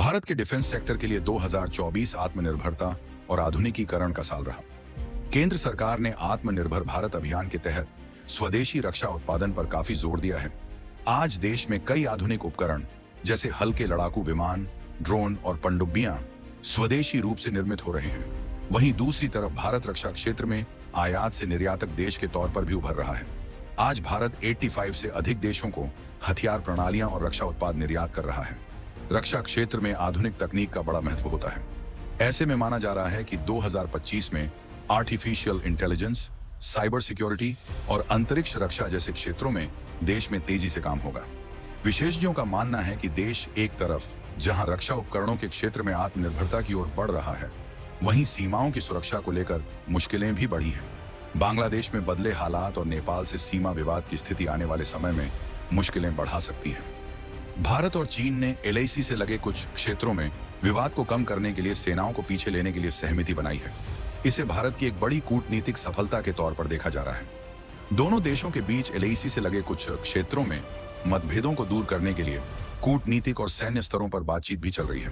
भारत के defence sector के लिए 2024 आत्मनिर्भरता और आधुनिकीकरण का साल रहा। केंद्र सरकार ने आत्मनिर्भर भारत अभियान के तहत स्वदेशी रक्षा उत्पादन पर काफी जोर दिया है। आज देश में कई आधुनिक उपकरण जैसे हल्के लड़ाकू विमान, ड्रोन और पनडुब्बियां स्वदेशी रूप से निर्मित हो रहे हैं। वहीं दूसरी तरफ भारत रक्षा क्षेत्र में आयात से निर्यातक देश के तौर पर भी उभर रहा है। आज भारत 85 से अधिक देशों को हथियार प्रणालियां और रक्षा उत्पाद निर्यात कर रहा है। रक्षा क्षेत्र में आधुनिक तकनीक का बड़ा महत्व होता है। ऐसे में माना जा रहा है कि 2025 में आर्टिफिशियल इंटेलिजेंस, साइबर सिक्योरिटी और अंतरिक्ष रक्षा जैसे क्षेत्रों में देश में तेजी से काम होगा। विशेषज्ञों का मानना है कि देश एक तरफ जहां रक्षा उपकरणों के क्षेत्र में आत्मनिर्भरता की ओर बढ़ रहा है, वहीं सीमाओं की सुरक्षा को लेकर मुश्किलें भी बढ़ी हैं। बांग्लादेश में बदले हालात और नेपाल से सीमा विवाद की स्थिति आने वाले समय में मुश्किलें बढ़ा सकती हैं। भारत और चीन ने LAC से लगे कुछ क्षेत्रों में विवाद को कम करने के लिए सेनाओं को पीछे लेने के लिए सहमति बनाई है। इसे भारत की एक बड़ी कूटनीतिक सफलता के तौर पर देखा जा रहा है। दोनों देशों के बीच LAC से लगे कुछ क्षेत्रों में मतभेदों को दूर करने के लिए कूटनीतिक और सैन्य स्तरों पर बातचीत भी चल रही है।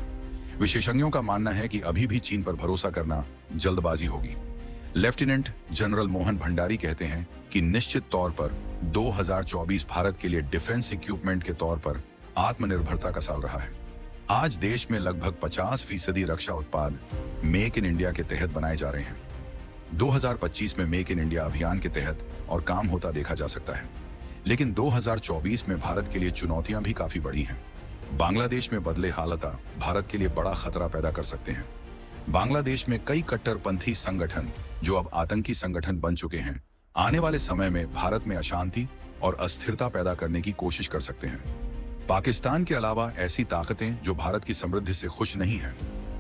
विशेषज्ञों का मानना है कि अभी भी चीन पर भरोसा करना जल्दबाजी होगी। लेफ्टिनेंट जनरल मोहन भंडारी कहते हैं कि निश्चित तौर पर 2024 भारत के लिए डिफेंस इक्विपमेंट के तौर पर आत्मनिर्भरता का साल रहा है। आज देश में लगभग 50% रक्षा उत्पाद मेक इन इंडिया के तहत बनाए जा रहे हैं। 2025 में मेक इन इंडिया अभियान के तहत और काम होता देखा जा सकता है, लेकिन 2024 में भारत के लिए चुनौतियां भी काफी बड़ी हैं। बांग्लादेश में बदले हालात भारत के लिए बड़ा खतरा पैदा कर सकते हैं। बांग्लादेश में कई कट्टरपंथी संगठन जो अब आतंकी संगठन बन चुके हैं, आने वाले समय में भारत में अशांति और अस्थिरता पैदा करने की कोशिश कर सकते हैं। पाकिस्तान के अलावा ऐसी ताकतें जो भारत की समृद्धि से खुश नहीं हैं,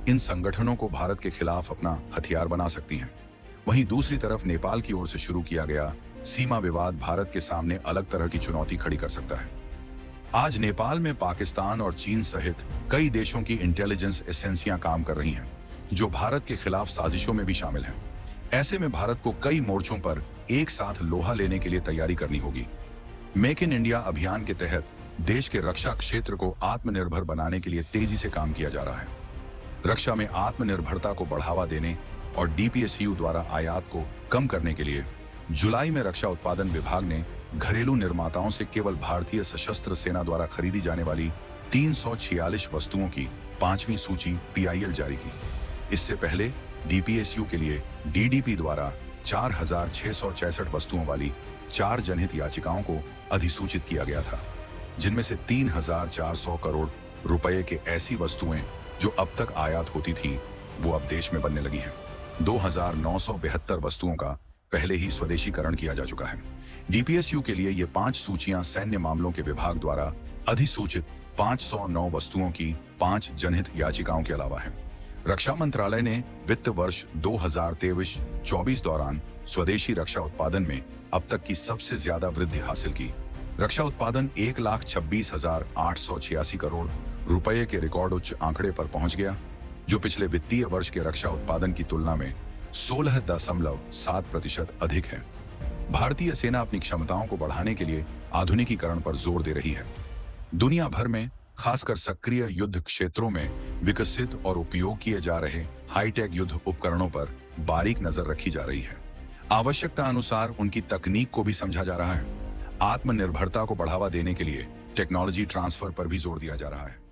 इन संगठनों को भारत के खिलाफ अपना हथियार बना सकती हैं। वहीं दूसरी तरफ नेपाल की ओर से शुरू किया गया सीमा विवाद भारत के सामने अलग तरह की चुनौती खड़ी कर सकता है। आज नेपाल में पाकिस्तान और चीन सहित कई देशों की इंटेलिजेंस एजेंसियां काम कर रही हैं, जो भारत के खिलाफ साजिशों में भी शामिल हैं। ऐसे में भारत को कई मोर्चों पर एक साथ लोहा लेने के लिए तैयारी करनी होगी। मेक इन इंडिया अभियान के तहत देश के रक्षा क्षेत्र को आत्मनिर्भर बनाने के लिए तेजी से काम किया जा रहा है। रक्षा में आत्मनिर्भरता को बढ़ावा देने और DPSU द्वारा आयात को कम करने के लिए जुलाई में रक्षा उत्पादन विभाग ने घरेलू निर्माताओं से केवल भारतीय सशस्त्र सेना द्वारा खरीदी जाने वाली 346 वस्तुओं की 5वीं सूची PIL जारी की। इससे पहले DPSU के लिए DDP द्वारा 4666 वस्तुओं वाली 4 जनहित याचिकाओं को अधिसूचित किया गया था, जिनमें से 3400 करोड़ रुपए के ऐसी वस्तुएं जो अब तक आयात होती थी, वो अब देश में बनने लगी हैं। 2972 वस्तुओं का पहले ही स्वदेशीकरण किया जा चुका है। DPSU के लिए ये 5 सूचियां सैन्य मामलों के विभाग द्वारा अधिसूचित 509 वस्तुओं की 5 जनहित याचिकाओं के अलावा है। रक्षा मंत्रालय ने वित्त वर्ष 2023-24 दौरान स्वदेशी रक्षा उत्पादन में अब तक की सबसे ज्यादा वृद्धि हासिल की। रक्षा उत्पादन 1,26,886 करोड़ रुपए के रिकॉर्ड उच्च आंकड़े पर पहुंच गया, जो पिछले वित्तीय वर्ष के रक्षा उत्पादन की तुलना में 16.7% अधिक है। भारतीय सेना अपनी क्षमताओं को बढ़ाने के लिए आधुनिकीकरण पर जोर दे रही है। दुनिया भर में खासकर सक्रिय युद्ध क्षेत्रों में विकसित और उपयोग किए जा रहे हाईटेक युद्ध उपकरणों पर बारीक नजर रखी जा रही है। आवश्यकता अनुसार उनकी तकनीक को भी समझा जा रहा है। आत्मनिर्भरता को बढ़ावा देने के लिए टेक्नोलॉजी ट्रांसफर पर भी जोर दिया जा रहा है।